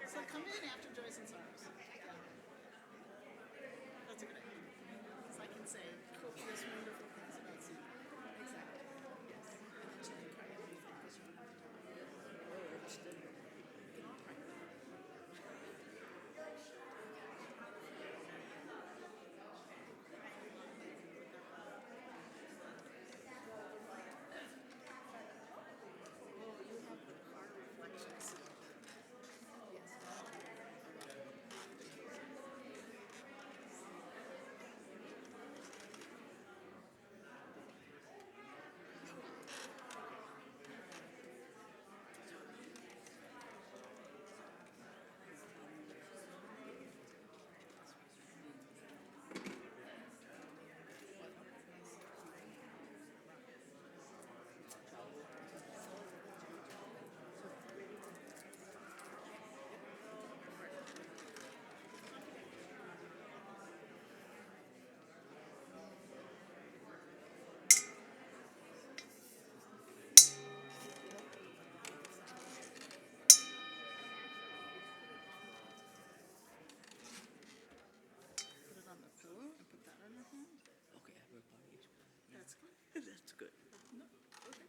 So come in after Joyce and Sorrows. Yeah, that's a good idea. So I can say copious, wonderful things about Sandra. Exactly. Yes. And then she can cry everything because you don't have to talk. Oh, it's good. We can all cry. Oh, you have the car reflections. Yes. Put it on the pillow and put that on your hand. Okay, everybody's good. That's good. That's good. No, okay.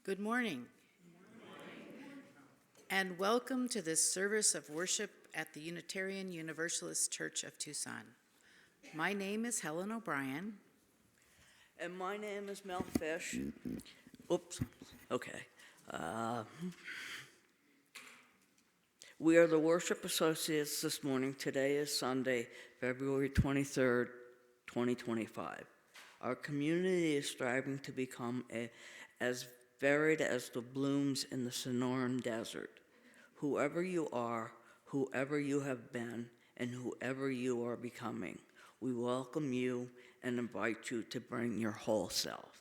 Good morning. And welcome to this service of worship at the Unitarian Universalist Church of Tucson. My name is Helen O'Brien. And my name is Mel Fish. Oops. Okay. We are the worship associates this morning. Today is Sunday, February 23rd, 2025. Our community is striving to become as varied as the blooms in the Sonoran Desert. Whoever you are, whoever you have been, and whoever you are becoming, we welcome you and invite you to bring your whole self.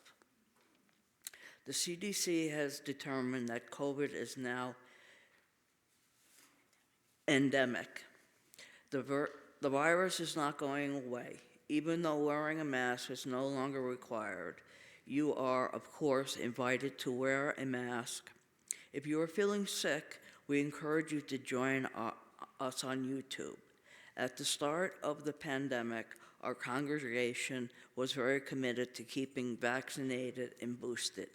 The CDC has determined that COVID is now endemic. The virus is not going away. Even though wearing a mask is no longer required, you are, of course, invited to wear a mask. If you are feeling sick, we encourage you to join us on YouTube. At the start of the pandemic, our congregation was very committed to keeping vaccinated and boosted.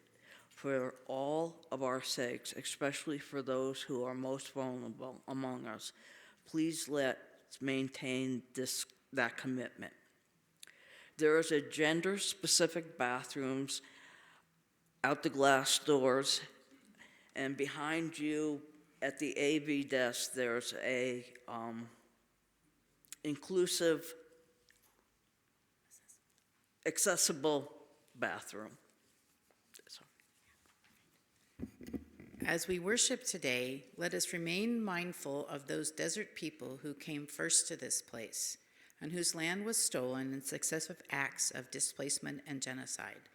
For all of our sakes, especially for those who are most vulnerable among us, please let's maintain that commitment. There is a gender-specific bathrooms out the glass doors, and behind you at the AV desk, there's a inclusive, accessible bathroom. As we worship today, let us remain mindful of those desert people who came first to this place and whose land was stolen in successive acts of displacement and genocide.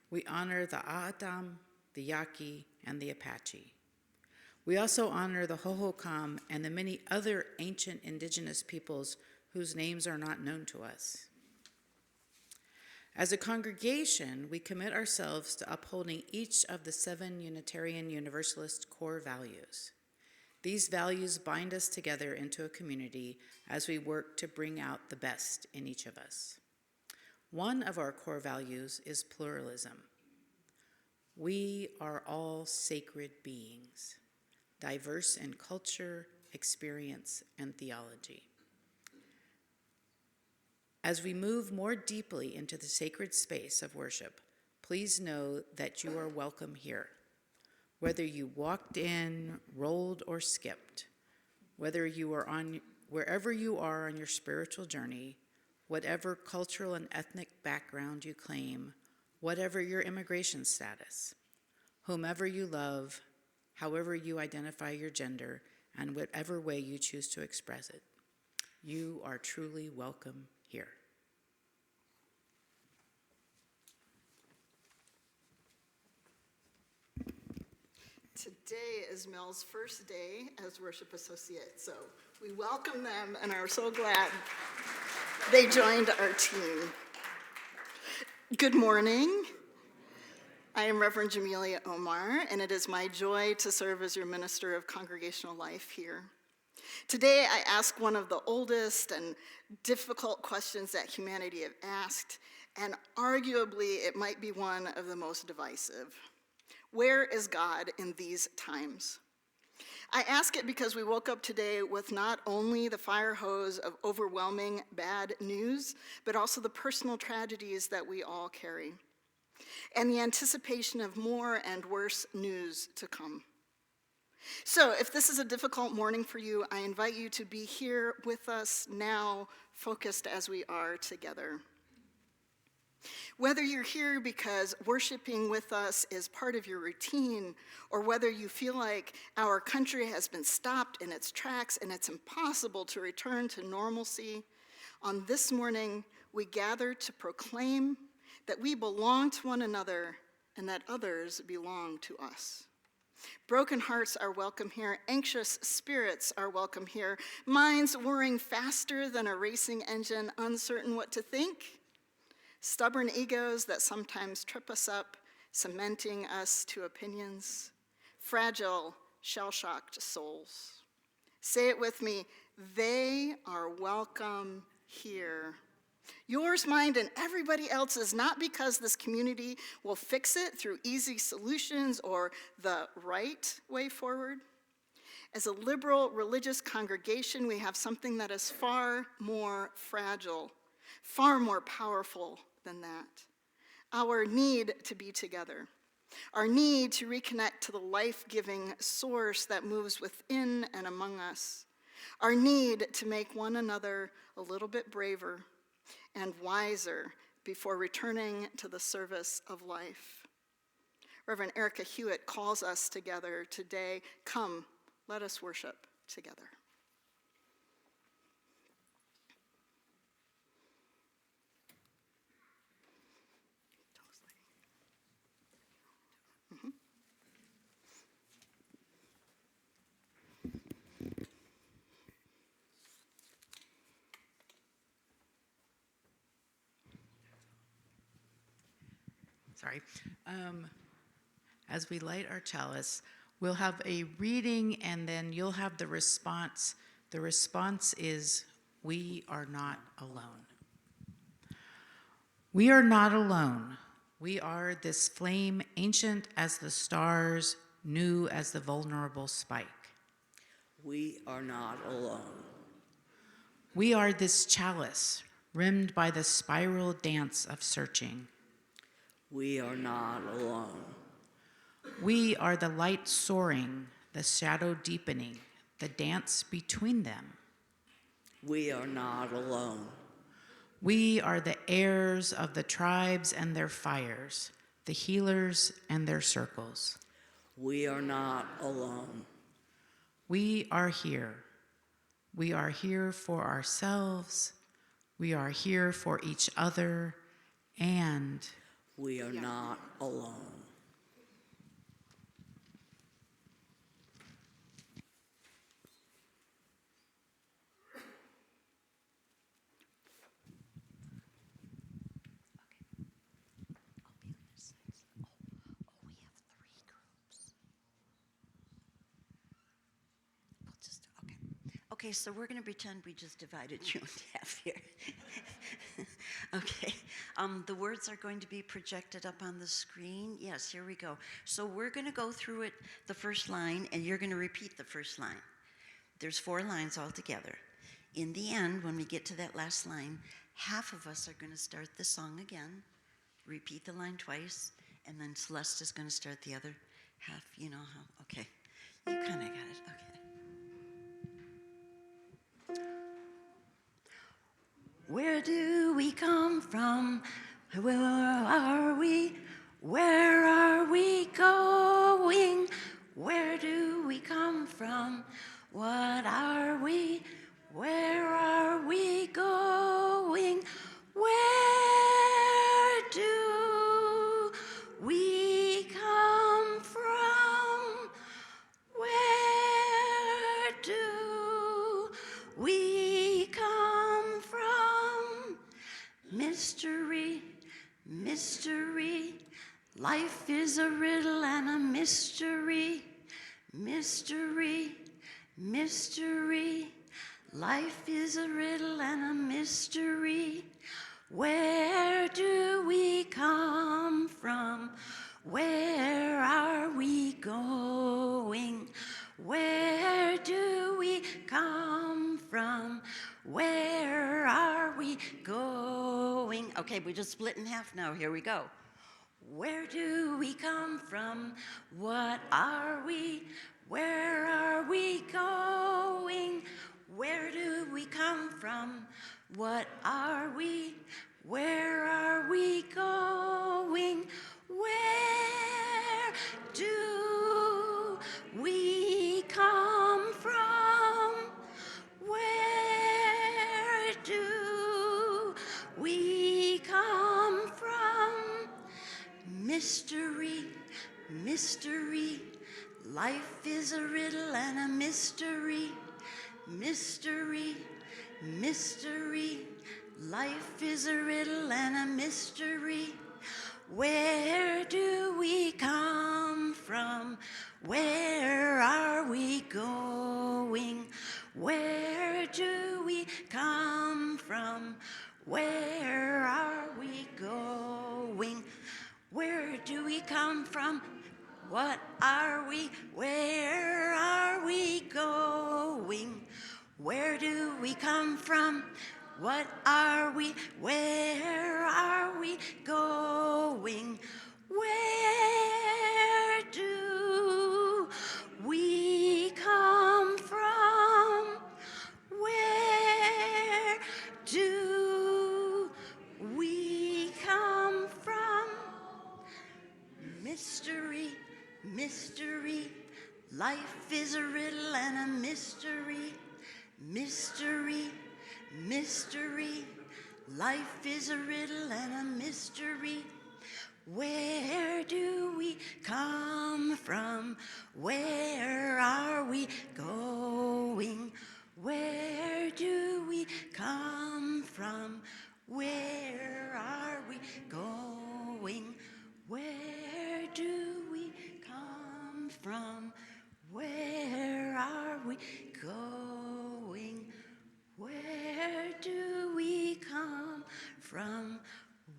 We honor the A'atam, the Yaqui, and the Apache. We also honor the Hohokam and the many other ancient indigenous peoples whose names are not known to us. As a congregation, we commit ourselves to upholding each of the 7 Unitarian Universalist core values. These values bind us together into a community as we work to bring out the best in each of us. One of our core values is pluralism. We are all sacred beings, diverse in culture, experience, and theology. As we move more deeply into the sacred space of worship, please know that you are welcome here. Whether you walked in, rolled, or skipped, wherever you are on your spiritual journey, whatever cultural and ethnic background you claim, whatever your immigration status, whomever you love, however you identify your gender, and whatever way you choose to express it, you are truly welcome here. Today is Mel's first day as worship associate, so we welcome them and are so glad they joined our team. Good morning. I am Reverend Jamelia Omar, and it is my joy to serve as your minister of congregational life here. Today, I ask one of the oldest and difficult questions that humanity have asked, and arguably it might be one of the most divisive. Where is God in these times? I ask it because we woke up today with not only the fire hose of overwhelming bad news, but also the personal tragedies that we all carry, and the anticipation of more and worse news to come. So if this is a difficult morning for you, I invite you to be here with us now, focused as we are together. Whether you're here because worshiping with us is part of your routine, or whether you feel like our country has been stopped in its tracks and it's impossible to return to normalcy, on this morning we gather to proclaim that we belong to one another and that others belong to us. Broken hearts are welcome here. Anxious spirits are welcome here. Minds whirring faster than a racing engine, uncertain what to think. Stubborn egos that sometimes trip us up, cementing us to opinions. Fragile, shell-shocked souls. Say it with me, they are welcome here. Yours, mine, and everybody else's, not because this community will fix it through easy solutions or the right way forward. As a liberal religious congregation, we have something that is far more fragile, far more powerful than that. Our need to be together, our need to reconnect to the life-giving source that moves within and among us, our need to make one another a little bit braver and wiser before returning to the service of life. Reverend Erica Hewitt calls us together today. Come, let us worship together. Sorry. As we light our chalice, we'll have a reading and then you'll have the response. The response is, we are not alone. We are not alone. We are this flame, ancient as the stars, new as the vulnerable spike. We are not alone. We are this chalice, rimmed by the spiral dance of searching. We are not alone. We are the light soaring, the shadow deepening, the dance between them. We are not alone. We are the heirs of the tribes and their fires, the healers and their circles. We are not alone. We are here. We are here for ourselves. We are here for each other, and We are not alone. We have three groups. We'll just, okay. Okay, so we're going to pretend we just divided you in half here. Okay. The words are going to be projected up on the screen. Yes, here we go. So we're going to go through it, the first line, and you're going to repeat the first line. There's 4 lines altogether. In the end, when we get to that last line, half of us are going to start the song again, repeat the line twice, and then Celeste is going to start the other half. You know how? Okay. You kind of got it. Okay. Where do we come from? Where are we? Where are we going? Where do we come from? What are we? Where are we going? Where do we come from? Where do we come from? Mystery, mystery. Life is a riddle and a mystery. Mystery, mystery. Life is a riddle and a mystery. Where do we come from? Where are we going? Where do we come from? Where are we going? Okay, we just split in half now. Here we go. Where do we come from? What are we? Where are we going? Where do we come from? What are we? Where are we going? Where do we come from? Where do we come from? Mystery, mystery. Life is a riddle and a mystery. Mystery, mystery. Life is a riddle and a mystery. Where do we come from? Where are we going? Where do we come from? Where are we going? Where do we come from? What are we? Where are we going? Where do we come from? What are we? Where are we going? Where do we come from? Where do we come from? Mystery, mystery. Life is a riddle and a mystery. Mystery, mystery. Life is a riddle and a mystery. Where do we come from? Where are we going? Where do we come from? Where are we going? Where do we come from? Where are we going? Where do we come from?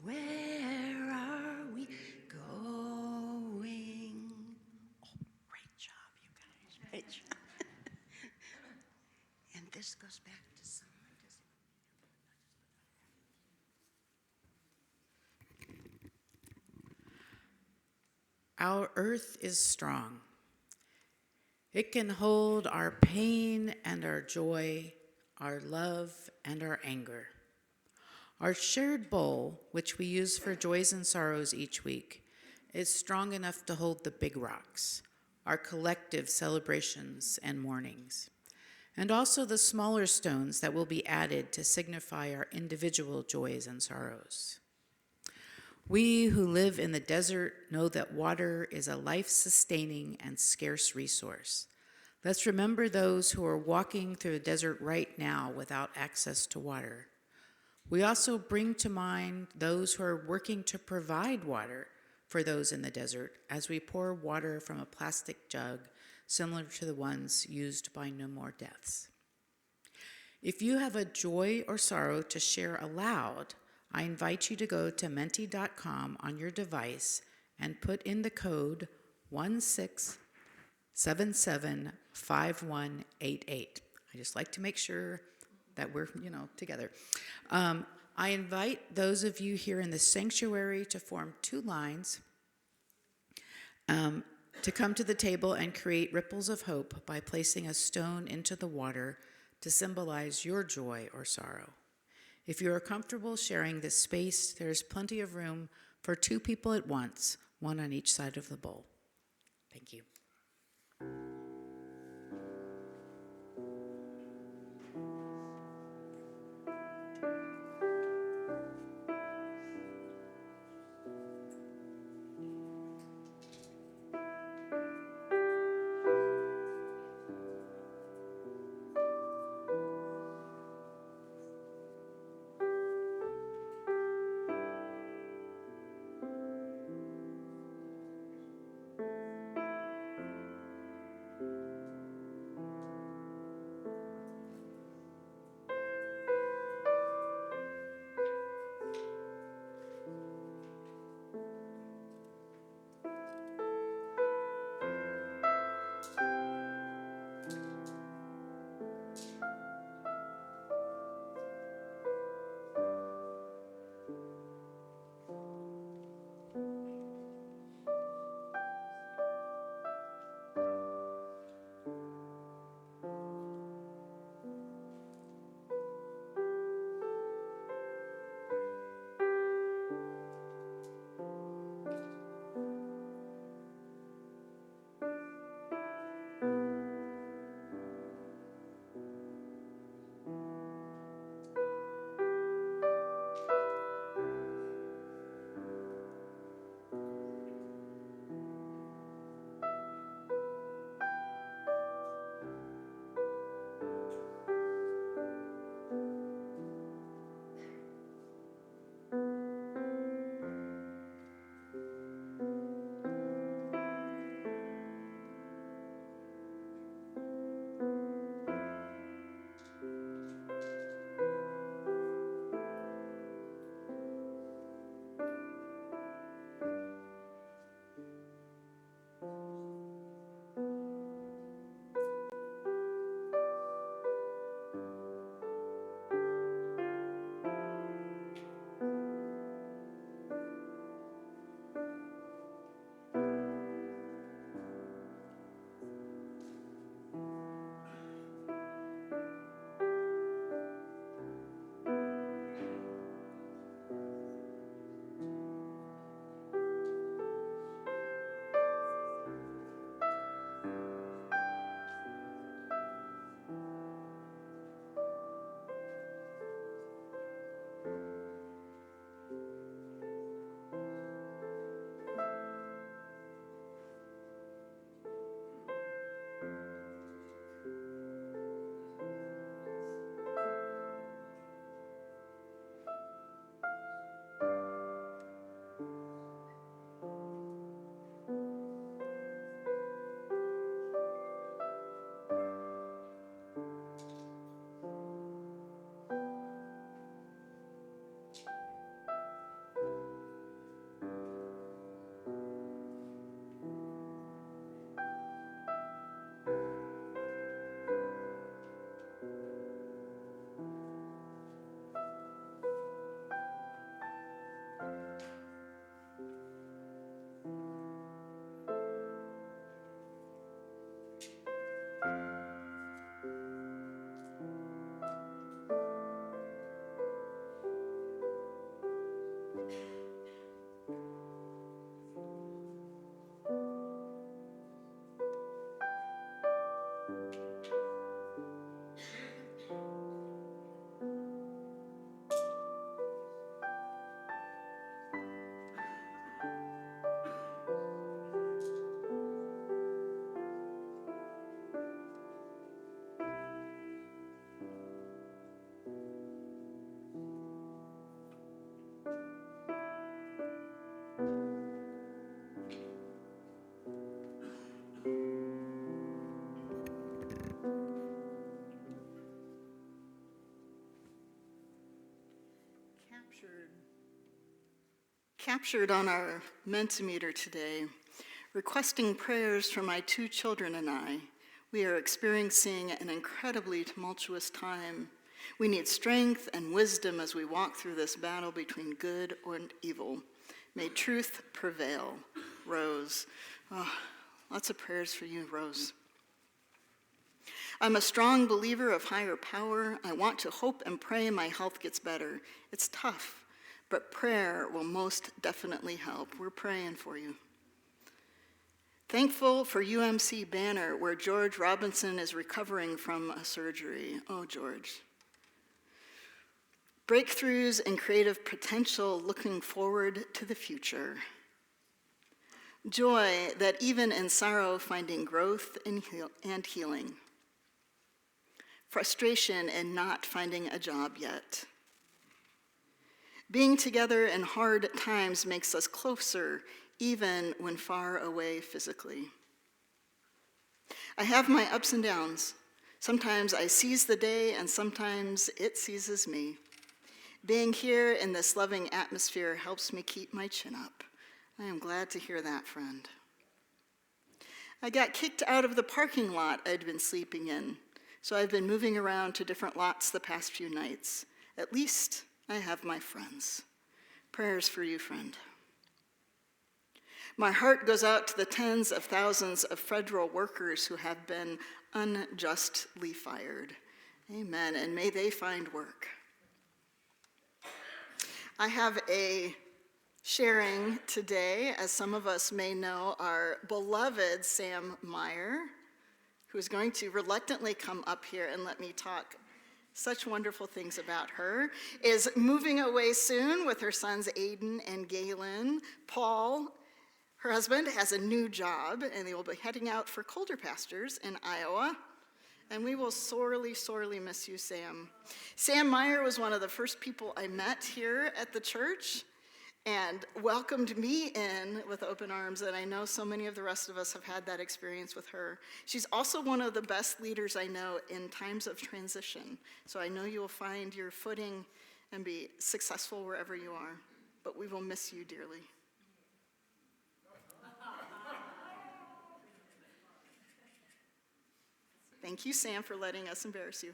Where are we going? Oh, great job. Our earth is strong. It can hold our pain and our joy, our love and our anger. Our shared bowl, which we use for joys and sorrows each week, is strong enough to hold the big rocks, our collective celebrations and mournings, and also the smaller stones that will be added to signify our individual joys and sorrows. We who live in the desert know that water is a life-sustaining and scarce resource. Let's remember those who are walking through the desert right now without access to water. We also bring to mind those who are working to provide water for those in the desert as we pour water from a plastic jug similar to the ones used by No More Deaths. If you have a joy or sorrow to share aloud, I invite you to go to menti.com on your device and put in the code 16775188. I just like to make sure that we're, together. I invite those of you here in the sanctuary to form two lines, to come to the table and create ripples of hope by placing a stone into the water to symbolize your joy or sorrow. If you are comfortable sharing this space, there is plenty of room for two people at once, one on each side of the bowl. Thank you. Captured on our Mentimeter today, requesting prayers for my 2 children and I. We are experiencing an incredibly tumultuous time. We need strength and wisdom as we walk through this battle between good and evil. May truth prevail. Rose. Oh, lots of prayers for you, Rose. I'm a strong believer of higher power. I want to hope and pray my health gets better. It's tough, but prayer will most definitely help. We're praying for you. Thankful for UMC Banner, where George Robinson is recovering from a surgery. Oh, George. Breakthroughs and creative potential, looking forward to the future. Joy that even in sorrow, finding growth and healing. Frustration in not finding a job yet. Being together in hard times makes us closer, even when far away physically. I have my ups and downs. Sometimes I seize the day, and sometimes it seizes me. Being here in this loving atmosphere helps me keep my chin up. I am glad to hear that, friend. I got kicked out of the parking lot I'd been sleeping in, so I've been moving around to different lots the past few nights. At least I have my friends. Prayers for you, friend. My heart goes out to the tens of thousands of federal workers who have been unjustly fired. Amen, and may they find work. I have a sharing today, as some of us may know, our beloved Sam Meyer, who is going to reluctantly come up here and let me talk such wonderful things about her, is moving away soon with her sons Aiden and Galen. Paul, her husband, has a new job, and they will be heading out for colder pastures in Iowa. And we will sorely, sorely miss you, Sam. Sam Meyer was one of the first people I met here at the church and welcomed me in with open arms, and I know so many of the rest of us have had that experience with her. She's also one of the best leaders I know in times of transition, so I know you will find your footing and be successful wherever you are, but we will miss you dearly. Thank you, Sam, for letting us embarrass you.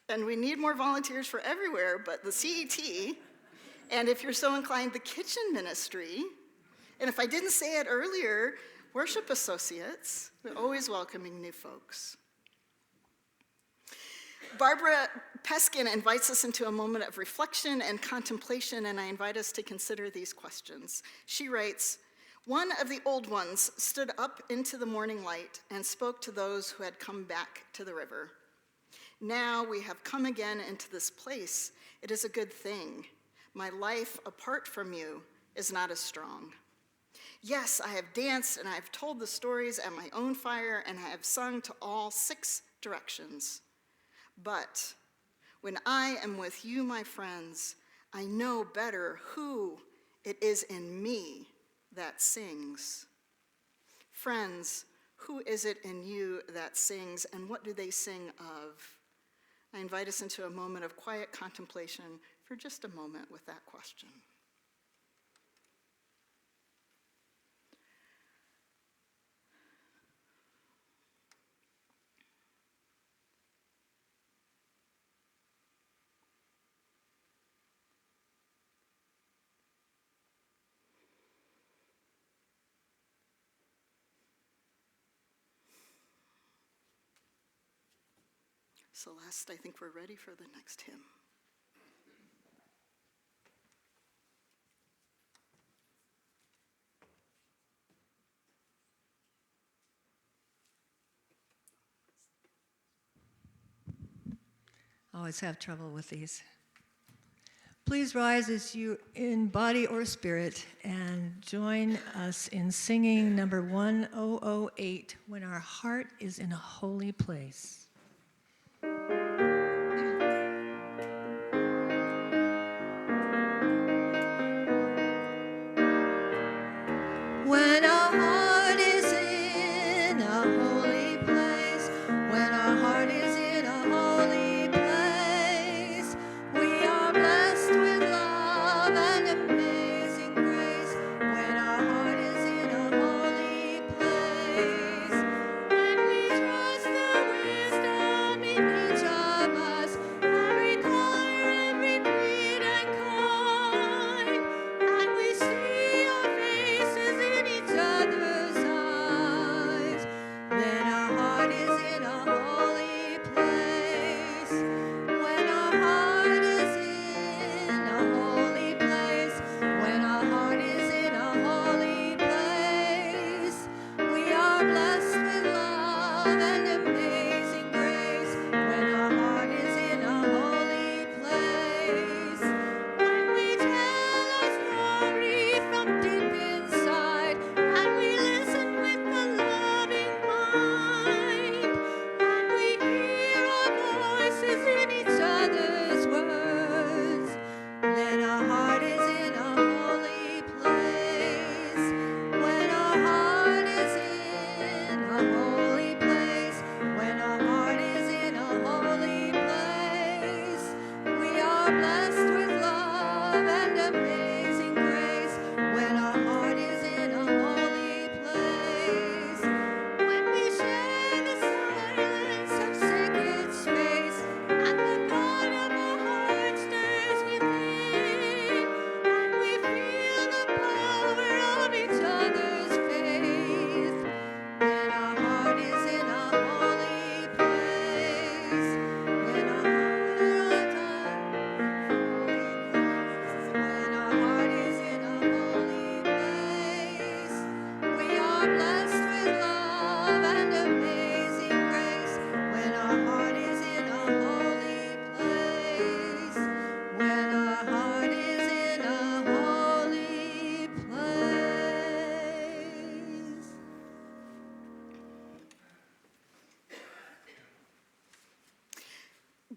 And we need more volunteers for everywhere, but the CET, and if you're so inclined, the kitchen ministry, and if I didn't say it earlier, worship associates. We're always welcoming new folks. Barbara Peskin invites us into a moment of reflection and contemplation, and I invite us to consider these questions. She writes, "One of the old ones stood up into the morning light and spoke to those who had come back to the river. Now we have come again into this place. It is a good thing. My life apart from you is not as strong. Yes, I have danced and I have told the stories at my own fire and I have sung to all 6 directions. But when I am with you, my friends, I know better who it is in me that sings. Friends, who is it in you that sings, and what do they sing of?" I invite us into a moment of quiet contemplation for just a moment with that question. Celeste, I think we're ready for the next hymn. I always have trouble with these. Please rise as you in body or spirit and join us in singing number 1008, "When Our Heart is in a Holy Place." When our heart is in a holy place, when our heart is in a holy place, we are blessed with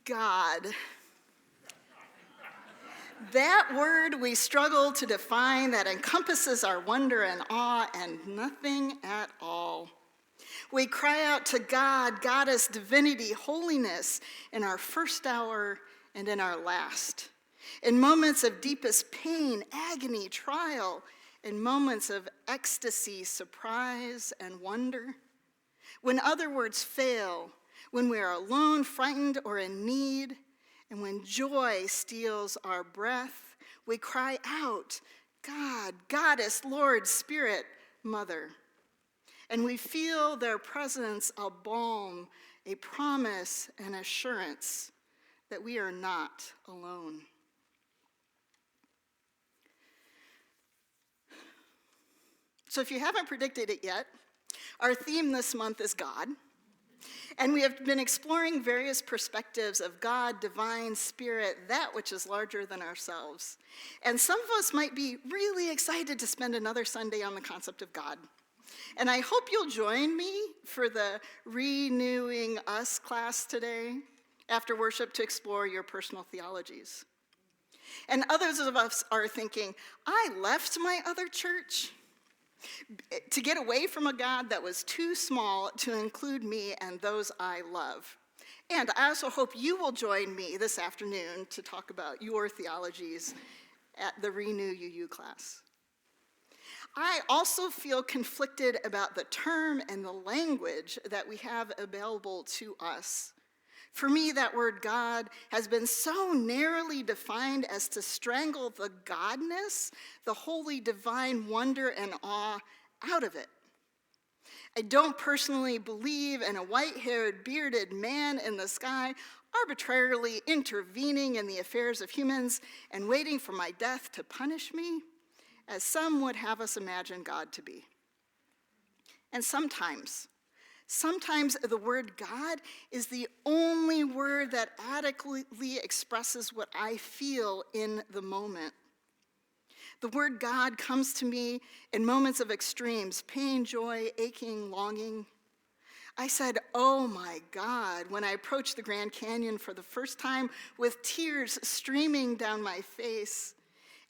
God. That word we struggle to define that encompasses our wonder and awe and nothing at all. We cry out to God, Goddess, divinity, holiness in our first hour and in our last. In moments of deepest pain, agony, trial, in moments of ecstasy, surprise, and wonder. When other words fail, when we are alone, frightened, or in need, and when joy steals our breath, we cry out, God, Goddess, Lord, Spirit, Mother. And we feel their presence a balm, a promise, an assurance that we are not alone. So if you haven't predicted it yet, our theme this month is God. And we have been exploring various perspectives of God, divine, spirit, that which is larger than ourselves. And some of us might be really excited to spend another Sunday on the concept of God. And I hope you'll join me for the Renewing Us class today after worship to explore your personal theologies. And others of us are thinking, I left my other church to get away from a God that was too small to include me and those I love. And I also hope you will join me this afternoon to talk about your theologies at the Renew UU class. I also feel conflicted about the term and the language that we have available to us. For me, that word God has been so narrowly defined as to strangle the godness, the holy divine wonder and awe out of it. I don't personally believe in a white-haired, bearded man in the sky arbitrarily intervening in the affairs of humans and waiting for my death to punish me, as some would have us imagine God to be. And sometimes the word God is the only word that adequately expresses what I feel in the moment. The word God comes to me in moments of extremes, pain, joy, aching, longing. I said, oh my God, when I approached the Grand Canyon for the first time with tears streaming down my face.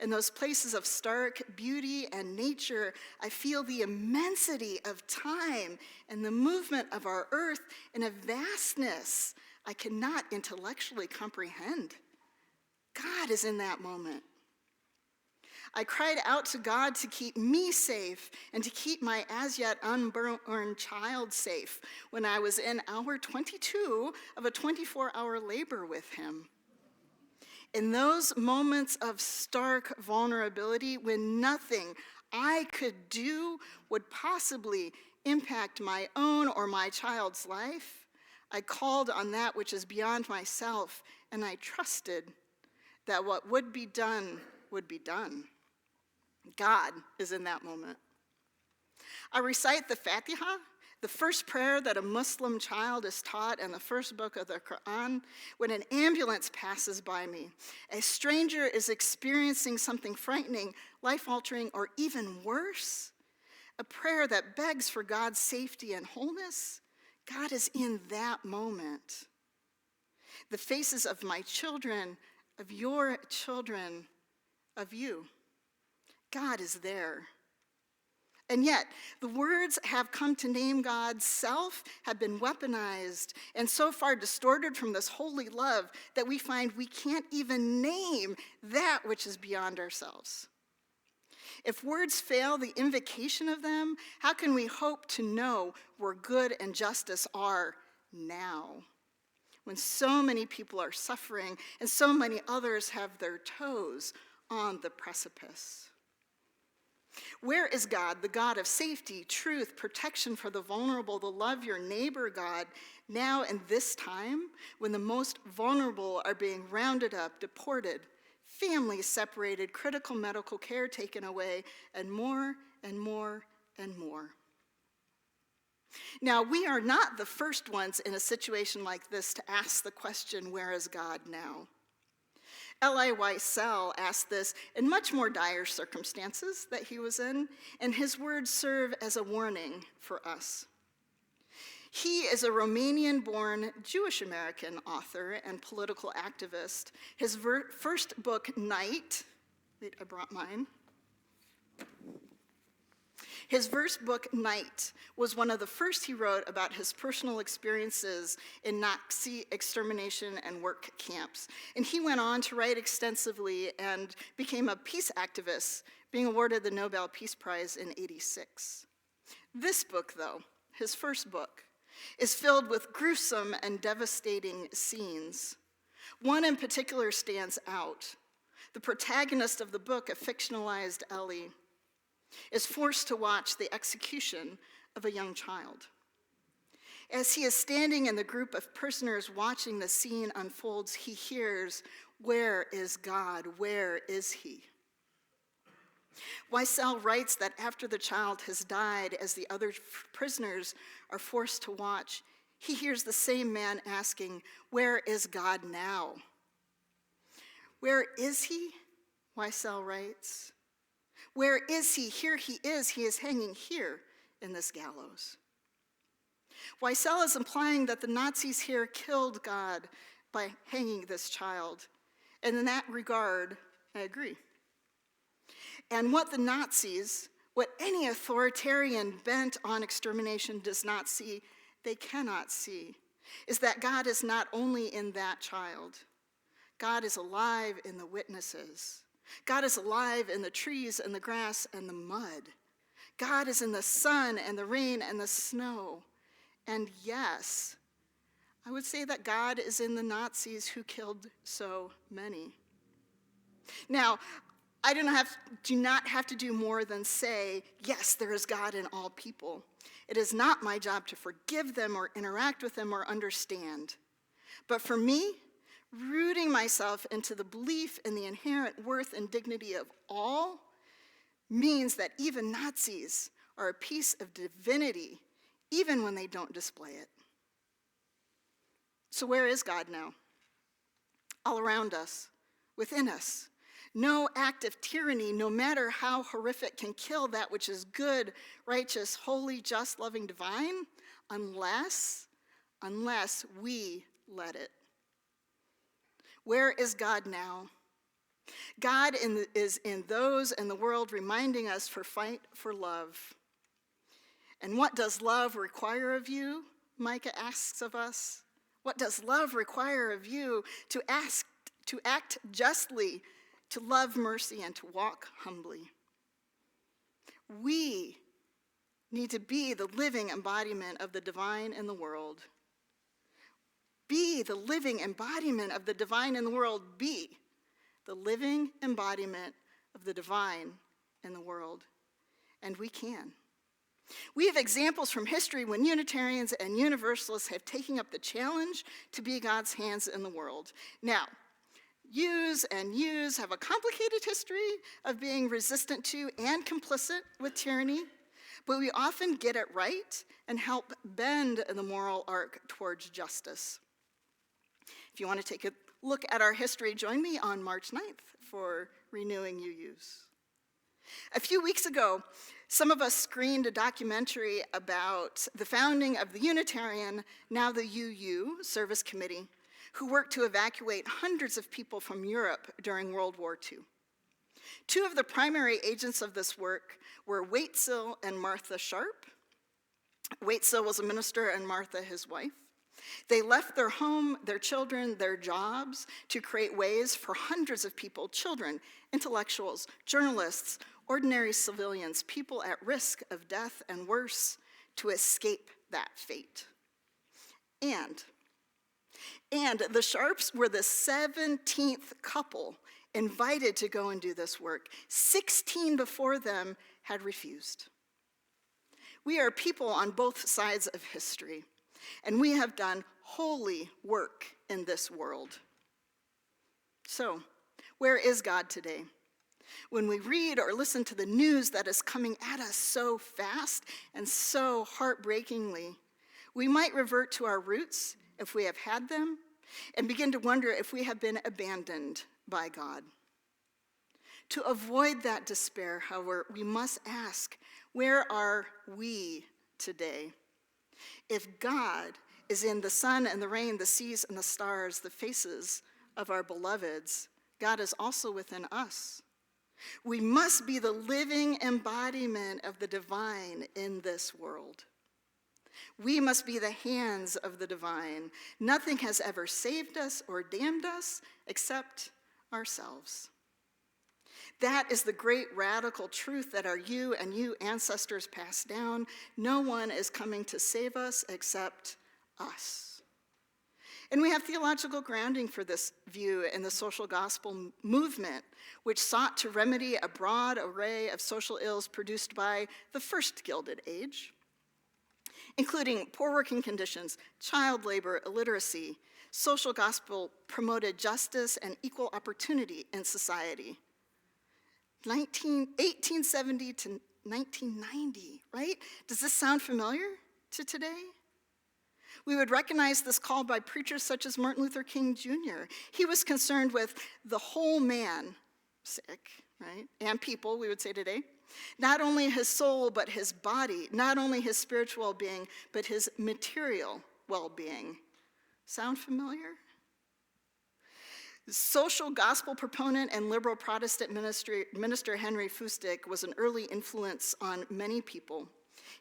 In those places of stark beauty and nature, I feel the immensity of time and the movement of our earth in a vastness I cannot intellectually comprehend. God is in that moment. I cried out to God to keep me safe and to keep my as yet unborn child safe when I was in hour 22 of a 24-hour labor with him. In those moments of stark vulnerability, when nothing I could do would possibly impact my own or my child's life, I called on that which is beyond myself, and I trusted that what would be done would be done. God is in that moment. I recite the Fatiha, the first prayer that a Muslim child is taught in the first book of the Quran, when an ambulance passes by me. A stranger is experiencing something frightening, life-altering, or even worse. A prayer that begs for God's safety and wholeness. God is in that moment. The faces of my children, of your children, of you. God is there. And yet, the words have come to name God's self have been weaponized and so far distorted from this holy love that we find we can't even name that which is beyond ourselves. If words fail the invocation of them, how can we hope to know where good and justice are now, when so many people are suffering and so many others have their toes on the precipice? Where is God, the God of safety, truth, protection for the vulnerable, the love your neighbor God, now in this time when the most vulnerable are being rounded up, deported, families separated, critical medical care taken away, and more and more and more? Now, we are not the first ones in a situation like this to ask the question, where is God now? Elie Wiesel asked this in much more dire circumstances that he was in, and his words serve as a warning for us. He is a Romanian-born Jewish-American author and political activist. His first book, Night, wait, I brought mine. His first book, Night, was one of the first he wrote about his personal experiences in Nazi extermination and work camps. And he went on to write extensively and became a peace activist, being awarded the Nobel Peace Prize in '86. This book, though, his first book, is filled with gruesome and devastating scenes. One in particular stands out. The protagonist of the book, a fictionalized Ellie, is forced to watch the execution of a young child. As he is standing in the group of prisoners watching the scene unfolds, he hears, "Where is God? Where is he?" Wiesel writes that after the child has died, as the other prisoners are forced to watch, he hears the same man asking, "Where is God now?" Where is he? Wiesel writes. Where is he? Here he is hanging here in this gallows. Wiesel is implying that the Nazis here killed God by hanging this child. And in that regard, I agree. And what the Nazis, what any authoritarian bent on extermination does not see, they cannot see, is that God is not only in that child. God is alive in the witnesses. God is alive in the trees and the grass and the mud. God is in the sun and the rain and the snow. And yes, I would say that God is in the Nazis who killed so many. Now, I do not have to do more than say, yes, there is God in all people. It is not my job to forgive them or interact with them or understand. But for me, rooting myself into the belief in the inherent worth and dignity of all means that even Nazis are a piece of divinity, even when they don't display it. So where is God now? All around us, within us. No act of tyranny, no matter how horrific, can kill that which is good, righteous, holy, just, loving, divine, unless we let it. Where is God now? God is in those in the world reminding us to fight for love. And what does love require of you? Micah asks of us. What does love require of you? To act justly, to love mercy, and to walk humbly. We need to be the living embodiment of the divine in the world. Be the living embodiment of the divine in the world. Be the living embodiment of the divine in the world. And we can. We have examples from history when Unitarians and Universalists have taken up the challenge to be God's hands in the world. Now, U's and U's have a complicated history of being resistant to and complicit with tyranny, but we often get it right and help bend the moral arc towards justice. If you want to take a look at our history, join me on March 9th for Renewing UUs. A few weeks ago, some of us screened a documentary about the founding of the Unitarian, now the UU, Service Committee, who worked to evacuate hundreds of people from Europe during World War II. Two of the primary agents of this work were Waitzel and Martha Sharp. Waitzel was a minister and Martha his wife. They left their home, their children, their jobs to create ways for hundreds of people, children, intellectuals, journalists, ordinary civilians, people at risk of death and worse, to escape that fate. And the Sharps were the 17th couple invited to go and do this work. 16 before them had refused. We are people on both sides of history, and we have done holy work in this world. So, where is God today? When we read or listen to the news that is coming at us so fast and so heartbreakingly, we might revert to our roots, if we have had them, and begin to wonder if we have been abandoned by God. To avoid that despair, however, we must ask, where are we today? If God is in the sun and the rain, the seas and the stars, the faces of our beloveds, God is also within us. We must be the living embodiment of the divine in this world. We must be the hands of the divine. Nothing has ever saved us or damned us except ourselves. That is the great radical truth that our you and you ancestors passed down. No one is coming to save us except us. And we have theological grounding for this view in the social gospel movement, which sought to remedy a broad array of social ills produced by the first Gilded Age, including poor working conditions, child labor, illiteracy. Social gospel promoted justice and equal opportunity in society. 1870 to 1990, right? Does this sound familiar to today? We would recognize this call by preachers such as Martin Luther King Jr. He was concerned with the whole man, sick, right? And people, we would say today. Not only his soul, but his body. Not only his spiritual well-being, but his material well-being. Sound familiar? Social gospel proponent and liberal Protestant minister Henry Fustic was an early influence on many people.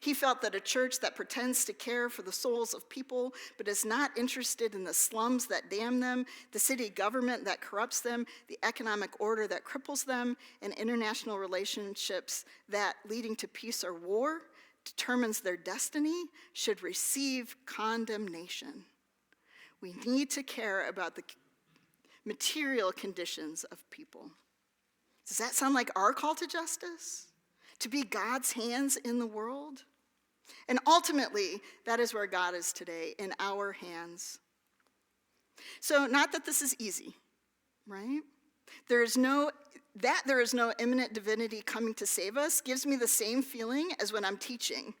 He felt that a church that pretends to care for the souls of people but is not interested in the slums that damn them, the city government that corrupts them, the economic order that cripples them, and international relationships that, leading to peace or war, determines their destiny, should receive condemnation. We need to care about the material conditions of people. Does that sound like our call to justice? To be God's hands in the world? And ultimately, that is where God is today, in our hands. So, not that this is easy, right? There is no imminent divinity coming to save us gives me the same feeling as when I'm teaching.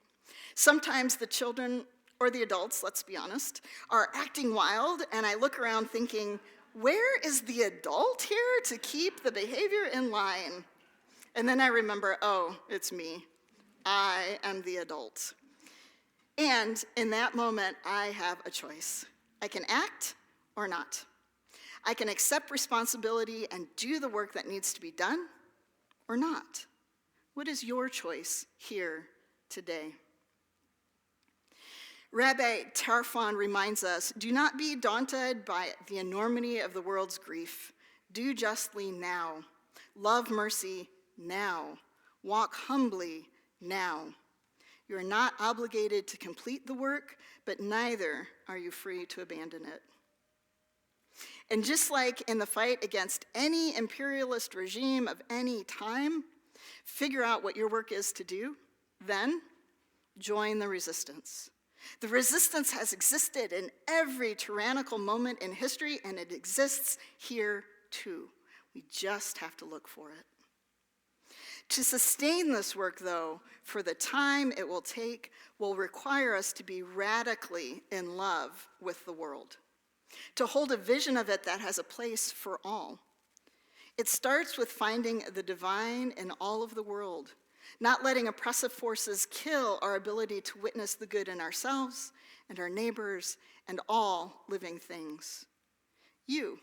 Sometimes the children, or the adults, let's be honest, are acting wild, and I look around thinking, where is the adult here to keep the behavior in line? And then I remember, oh, it's me. I am the adult. And in that moment, I have a choice. I can act or not. I can accept responsibility and do the work that needs to be done or not. What is your choice here today? Rabbi Tarfon reminds us, do not be daunted by the enormity of the world's grief. Do justly now. Love mercy now. Walk humbly now. You are not obligated to complete the work, but neither are you free to abandon it. And just like in the fight against any imperialist regime of any time, figure out what your work is to do, then join the resistance. The resistance has existed in every tyrannical moment in history, and it exists here too. We just have to look for it. To sustain this work, though, for the time it will take, will require us to be radically in love with the world, to hold a vision of it that has a place for all. It starts with finding the divine in all of the world, not letting oppressive forces kill our ability to witness the good in ourselves and our neighbors and all living things. You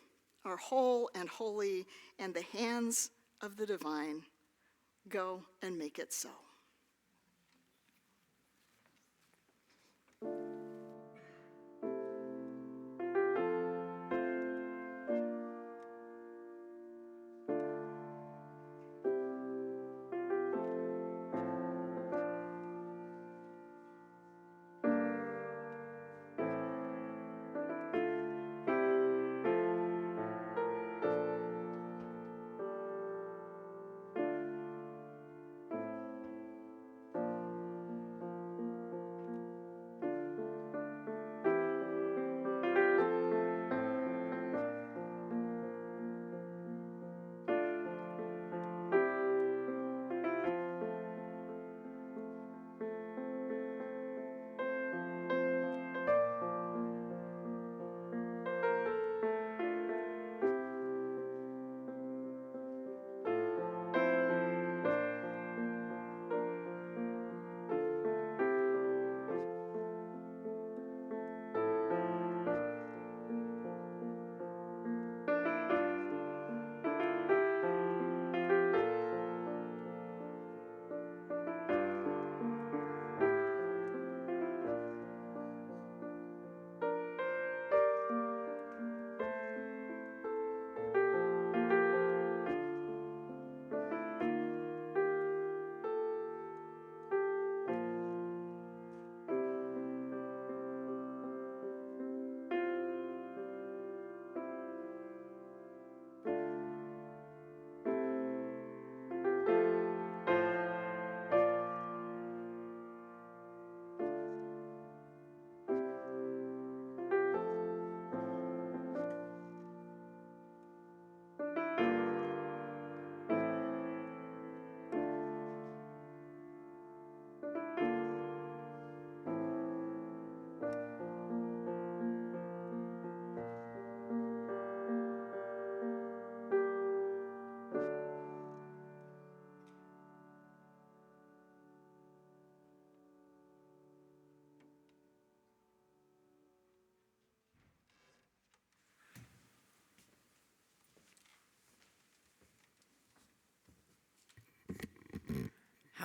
are whole and holy in the hands of the divine. Go and make it so.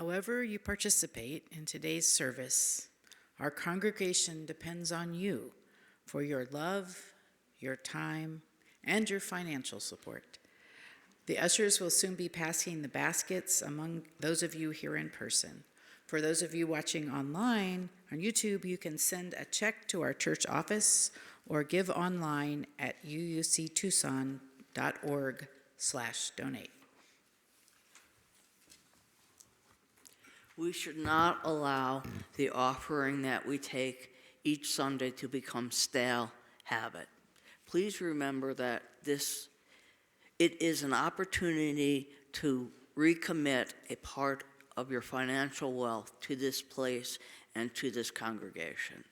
However you participate in today's service, our congregation depends on you for your love, your time, and your financial support. The ushers will soon be passing the baskets among those of you here in person. For those of you watching online on YouTube, you can send a check to our church office or give online at uuctucson.org/donate. We should not allow the offering that we take each Sunday to become stale habit. Please remember that it is an opportunity to recommit a part of your financial wealth to this place and to this congregation.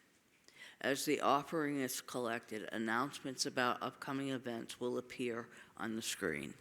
As the offering is collected, announcements about upcoming events will appear on the screen.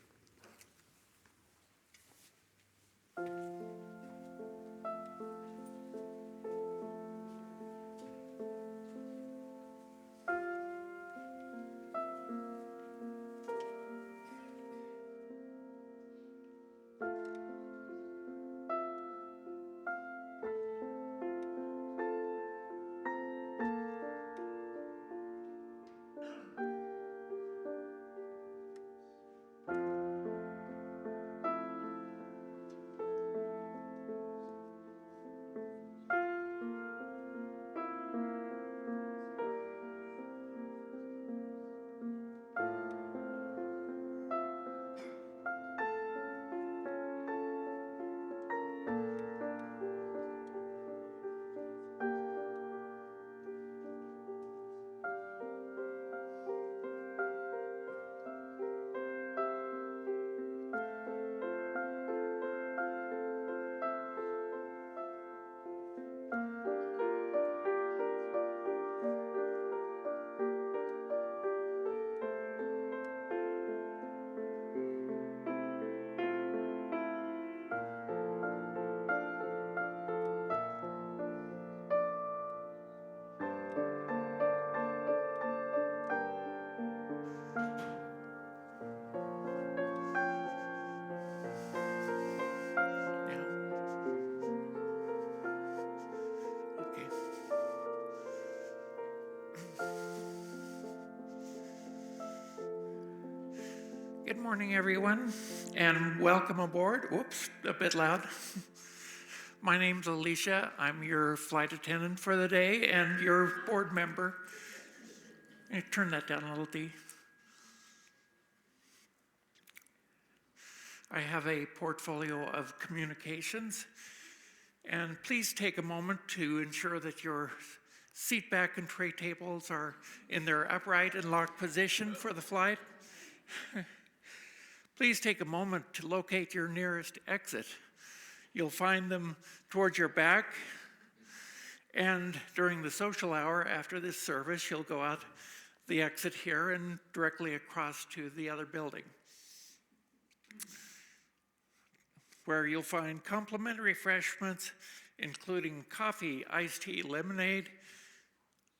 Good morning, everyone, and welcome aboard. Whoops, a bit loud. My name's Alicia. I'm your flight attendant for the day and your board member. Turn that down a little, Dee. I have a portfolio of communications, and please take a moment to ensure that your seat back and tray tables are in their upright and locked position for the flight. Please take a moment to locate your nearest exit. You'll find them towards your back, and during the social hour after this service, you'll go out the exit here and directly across to the other building, where you'll find complimentary refreshments, including coffee, iced tea, lemonade,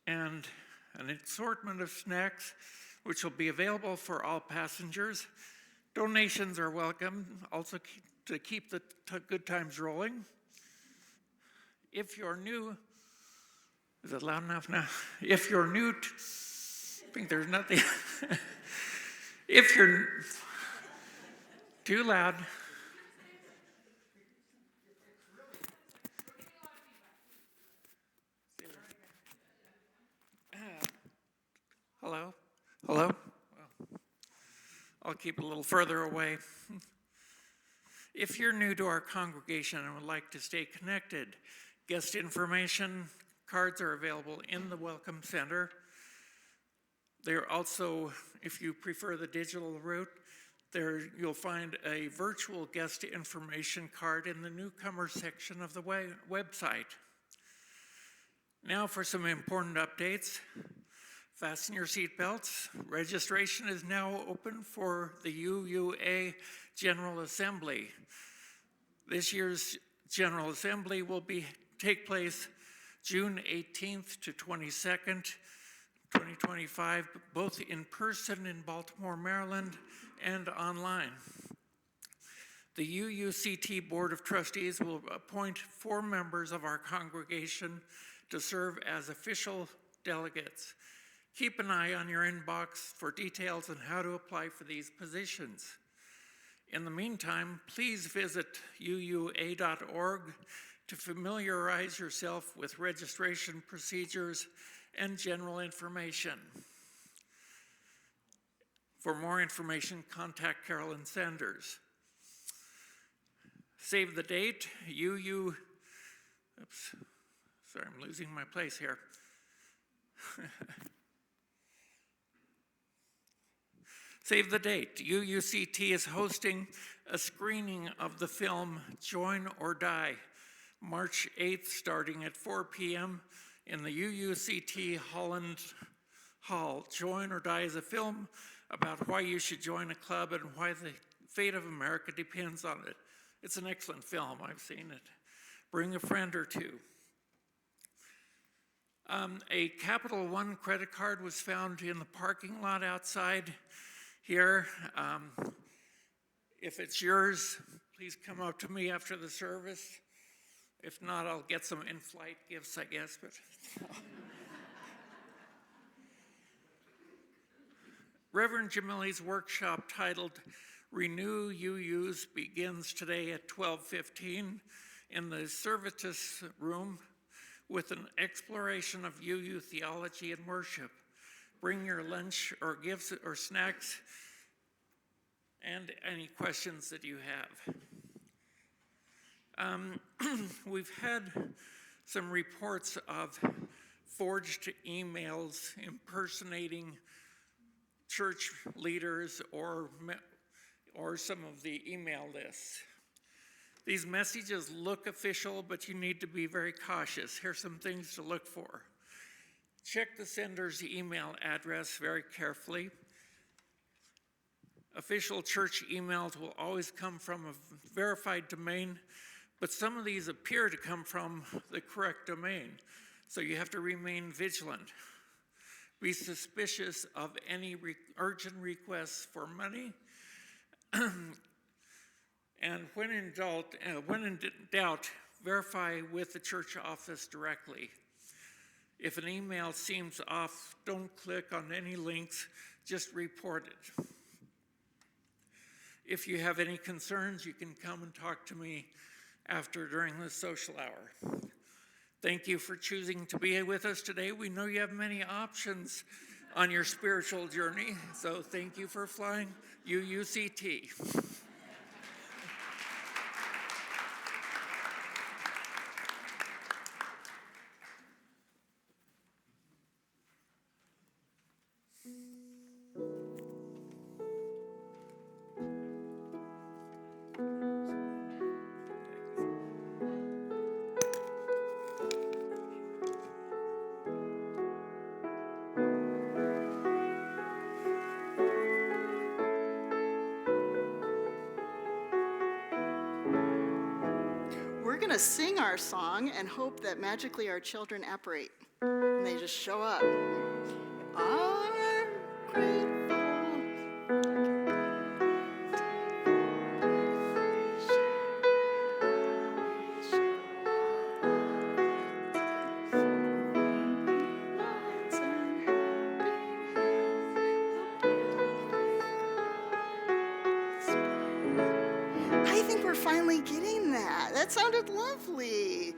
and an assortment of snacks, which will be available for all passengers. Donations are welcome, also to keep the good times rolling. If you're new, is it loud enough now? If you're new, I think there's nothing. If you're too loud. Hello? Hello? I'll keep it a little further away. If you're new to our congregation and would like to stay connected, guest information cards are available in the Welcome Center. They're also, if you prefer the digital route, there you'll find a virtual guest information card in the newcomer section of the website. Now for some important updates. Fasten your seatbelts. Registration is now open for the UUA General Assembly. This year's General Assembly will take place June 18th to 22nd, 2025, both in person in Baltimore, Maryland, and online. The UUCT Board of Trustees will appoint 4 members of our congregation to serve as official delegates. Keep an eye on your inbox for details on how to apply for these positions. In the meantime, please visit uua.org to familiarize yourself with registration procedures and general information. For more information, contact Carolyn Sanders. Save the date, oops, sorry, I'm losing my place here. Save the date, UUCT is hosting a screening of the film Join or Die, March 8th, starting at 4 p.m. in the UUCT Holland Hall. Join or Die is a film about why you should join a club and why the fate of America depends on it. It's an excellent film, I've seen it. Bring a friend or two. A Capital One credit card was found in the parking lot outside here. If it's yours, please come up to me after the service. If not, I'll get some in-flight gifts, I guess. But Reverend Jamili's workshop titled Renew UUs begins today at 12:15 in the Servetus room with an exploration of UU theology and worship. Bring your lunch or gifts or snacks and any questions that you have. We've had some reports of forged emails impersonating church leaders or some of the email lists. These messages look official, but you need to be very cautious. Here's some things to look for. Check the sender's email address very carefully. Official church emails will always come from a verified domain, but some of these appear to come from the correct domain, so you have to remain vigilant. Be suspicious of any urgent requests for money, and when in doubt, verify with the church office directly. If an email seems off, don't click on any links, just report it. If you have any concerns, you can come and talk to me during the social hour. Thank you for choosing to be with us today. We know you have many options on your spiritual journey, so thank you for flying UUCT. We're going to sing our song and hope that magically our children apparate and they just show up. Are grateful. I think we're finally getting that. That sounded lovely.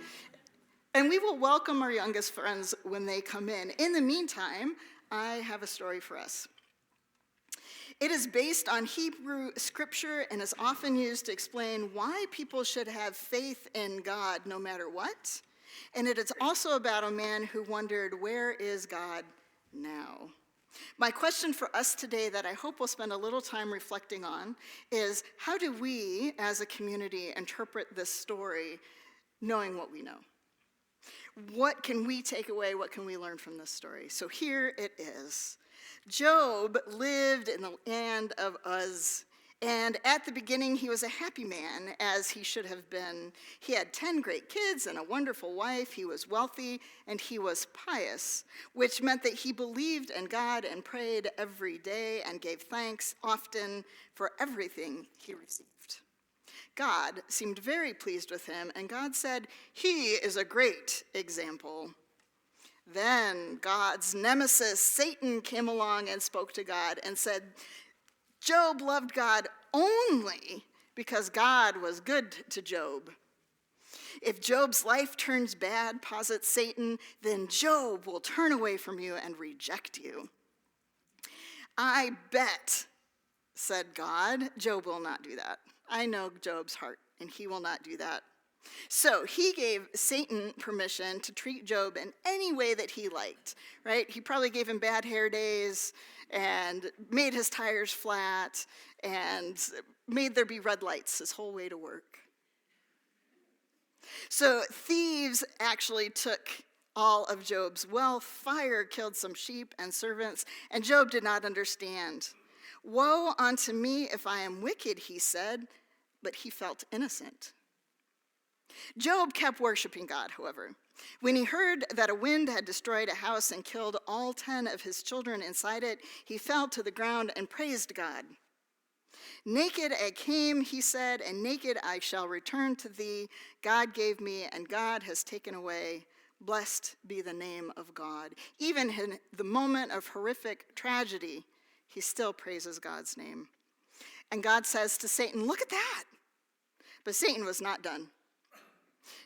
And we will welcome our youngest friends when they come in. In the meantime, I have a story for us. It is based on Hebrew scripture and is often used to explain why people should have faith in God no matter what. And it is also about a man who wondered, where is God now? My question for us today that I hope we'll spend a little time reflecting on is, how do we as a community interpret this story knowing what we know? What can we take away? What can we learn from this story? So here it is. Job lived in the land of Uz, and at the beginning he was a happy man, as he should have been. He had 10 great kids and a wonderful wife. He was wealthy and he was pious, which meant that he believed in God and prayed every day and gave thanks often for everything he received. God seemed very pleased with him, and God said, "He is a great example." Then God's nemesis, Satan, came along and spoke to God and said, Job loved God only because God was good to Job. If Job's life turns bad, posits Satan, then Job will turn away from you and reject you. I bet, said God, Job will not do that. I know Job's heart, and he will not do that. So he gave Satan permission to treat Job in any way that he liked, right? He probably gave him bad hair days and made his tires flat and made there be red lights his whole way to work. So thieves actually took all of Job's wealth. Fire killed some sheep and servants, and Job did not understand. Woe unto me if I am wicked, he said, but he felt innocent. Job kept worshiping God, however. When he heard that a wind had destroyed a house and killed all 10 of his children inside it, he fell to the ground and praised God. Naked I came, he said, and naked I shall return to thee. God gave me, and God has taken away. Blessed be the name of God. Even in the moment of horrific tragedy, he still praises God's name. And God says to Satan, look at that. But Satan was not done.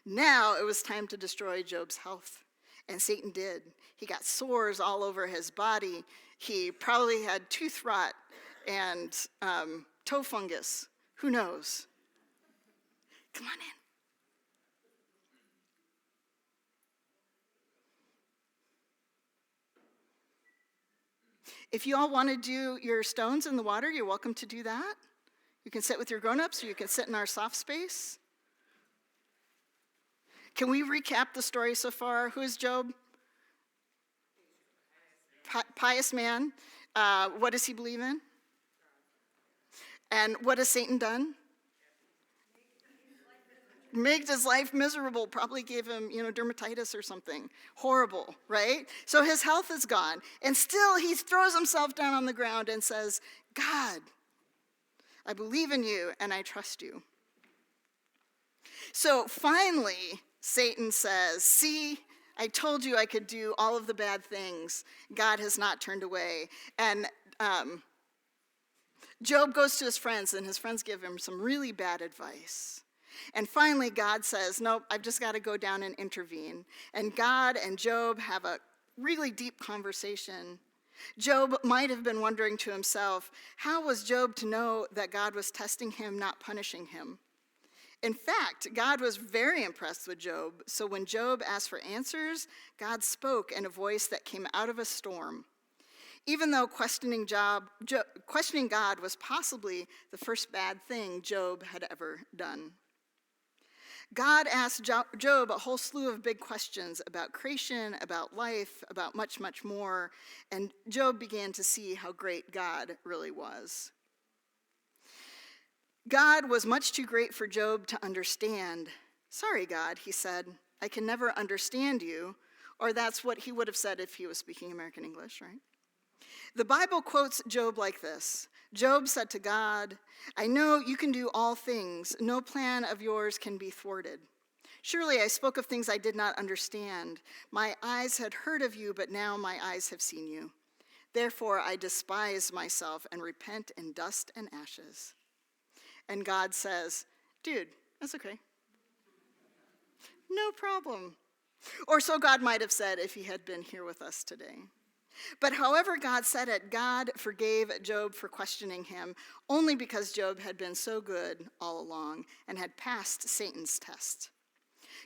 Now it was time to destroy Job's health, and Satan did. He got sores all over his body. He probably had tooth rot and toe fungus. Who knows? Come on in. If you all want to do your stones in the water, you're welcome to do that. You can sit with your grown-ups, or you can sit in our soft space. Can we recap the story so far? Who is Job? Pious man. What does he believe in? And what has Satan done? Made his life miserable, probably gave him, dermatitis or something. Horrible, right? So his health is gone. And still he throws himself down on the ground and says, God, I believe in you and I trust you. So finally, Satan says, see, I told you I could do all of the bad things. God has not turned away. And Job goes to his friends, and his friends give him some really bad advice. And finally, God says, nope, I've just got to go down and intervene. And God and Job have a really deep conversation. Job might have been wondering to himself, how was Job to know that God was testing him, not punishing him? In fact, God was very impressed with Job, so when Job asked for answers, God spoke in a voice that came out of a storm. Even though questioning God was possibly the first bad thing Job had ever done. God asked Job a whole slew of big questions about creation, about life, about much, much more, and Job began to see how great God really was. God was much too great for Job to understand. Sorry, God, he said, I can never understand you. Or that's what he would have said if he was speaking American English, right? The Bible quotes Job like this. Job said to God, I know you can do all things. No plan of yours can be thwarted. Surely I spoke of things I did not understand. My eyes had heard of you, but now my eyes have seen you. Therefore I despise myself and repent in dust and ashes. And God says, dude, that's okay. No problem. Or so God might have said if he had been here with us today. But however God said it, God forgave Job for questioning him only because Job had been so good all along and had passed Satan's test.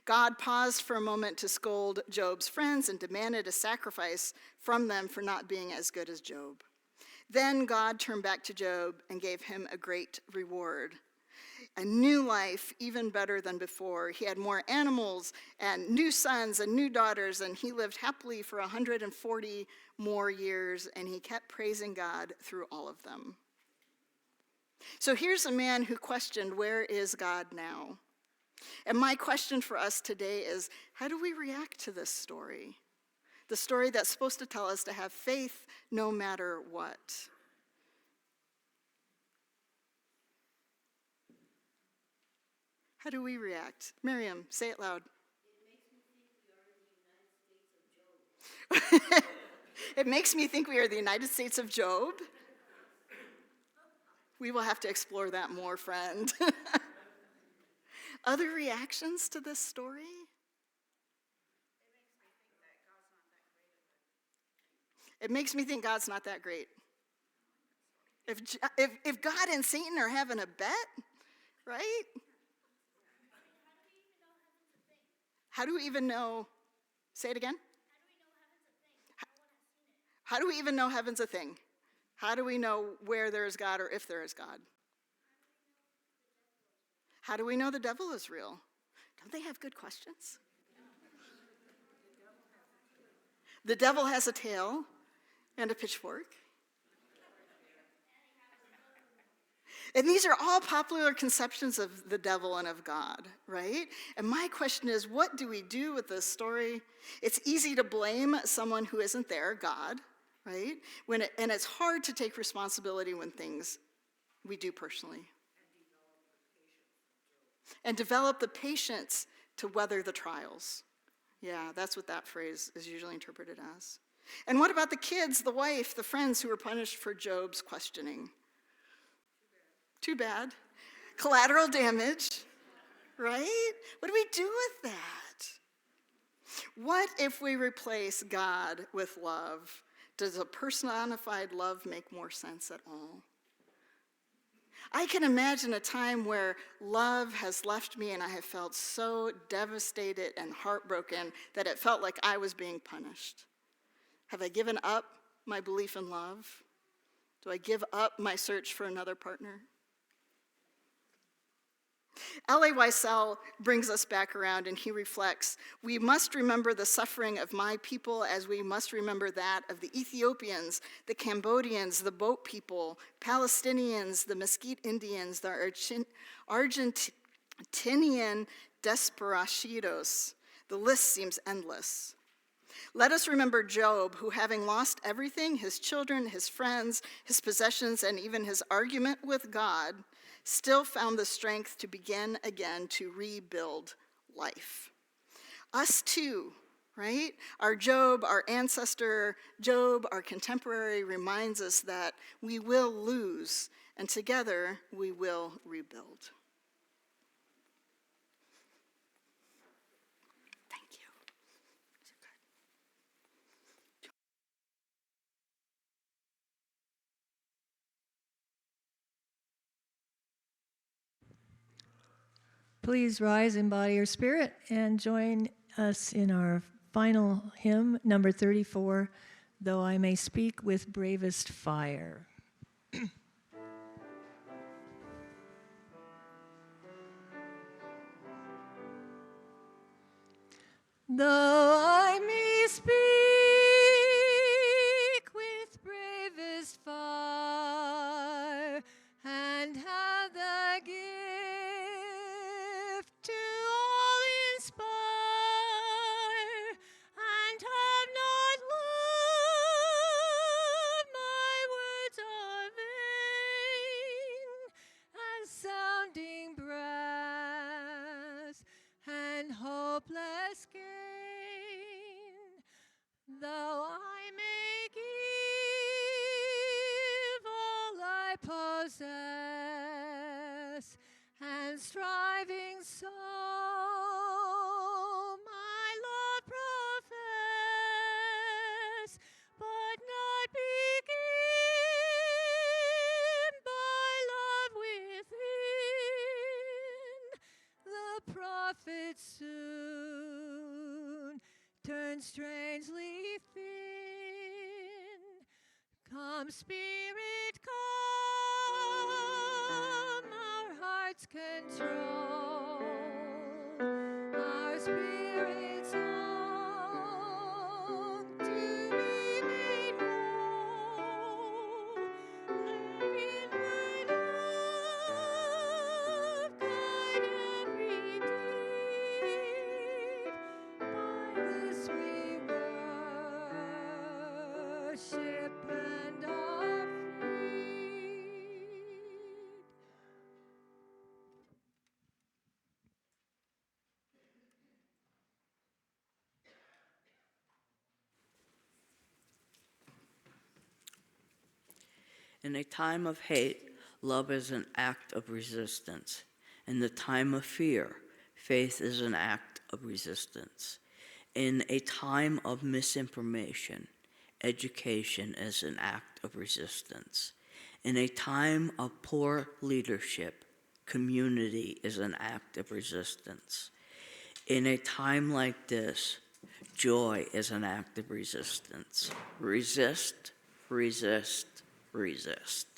God paused for a moment to scold Job's friends and demanded a sacrifice from them for not being as good as Job. Then God turned back to Job and gave him a great reward. A new life, even better than before. He had more animals and new sons and new daughters, and he lived happily for 140 more years, and he kept praising God through all of them. So here's a man who questioned, where is God now? And my question for us today is, how do we react to this story? The story that's supposed to tell us to have faith no matter what. How do we react? Miriam, say it loud. It makes me think we are the United States of Job. We will have to explore that more, friend. Other reactions to this story? It makes me think God's not that great. If God and Satan are having a bet, right? How do we even know? Say it again. How do we even know heaven's a thing? How do we know where there is God or if there is God? How do we know the devil is real? Don't they have good questions? The devil has a tail and a pitchfork. And these are all popular conceptions of the devil and of God, right? And my question is, what do we do with this story? It's easy to blame someone who isn't there, God, right? And it's hard to take responsibility when things we do personally. And develop the patience to weather the trials. Yeah, that's what that phrase is usually interpreted as. And what about the kids, the wife, the friends who were punished for Job's questioning? Too bad. Collateral damage, right? What do we do with that? What if we replace God with love? Does a personified love make more sense at all? I can imagine a time where love has left me and I have felt so devastated and heartbroken that it felt like I was being punished. Have I given up my belief in love? Do I give up my search for another partner? L.A. Wiesel brings us back around and he reflects, we must remember the suffering of my people as we must remember that of the Ethiopians, the Cambodians, the Boat people, Palestinians, the Mesquite Indians, the Argentinian desperados. The list seems endless. Let us remember Job, who having lost everything, his children, his friends, his possessions, and even his argument with God, still found the strength to begin again to rebuild life. Us too, right? Our Job, our ancestor Job, our contemporary reminds us that we will lose, and together we will rebuild. Thank you. Please rise in body or spirit and join us in our final hymn, number 34, Though I May Speak with Bravest Fire. Though I may speak with bravest fire and have the gift to all inspire and have not love, my words are vain as sounding brass and hopeless gain. Though I may give all I possess, and striving so my love profess, but not begin by love within, the prophet soon turns strangely thin. Come, Spirit, come, our hearts control, our spirits long to be made whole. Let inward love guide every deed. By this we worship and are freed. In a time of hate, love is an act of resistance. In the time of fear, faith is an act of resistance. In a time of misinformation, education is an act of resistance. In a time of poor leadership, community is an act of resistance. In a time like this, joy is an act of resistance. Resist, resist, resist.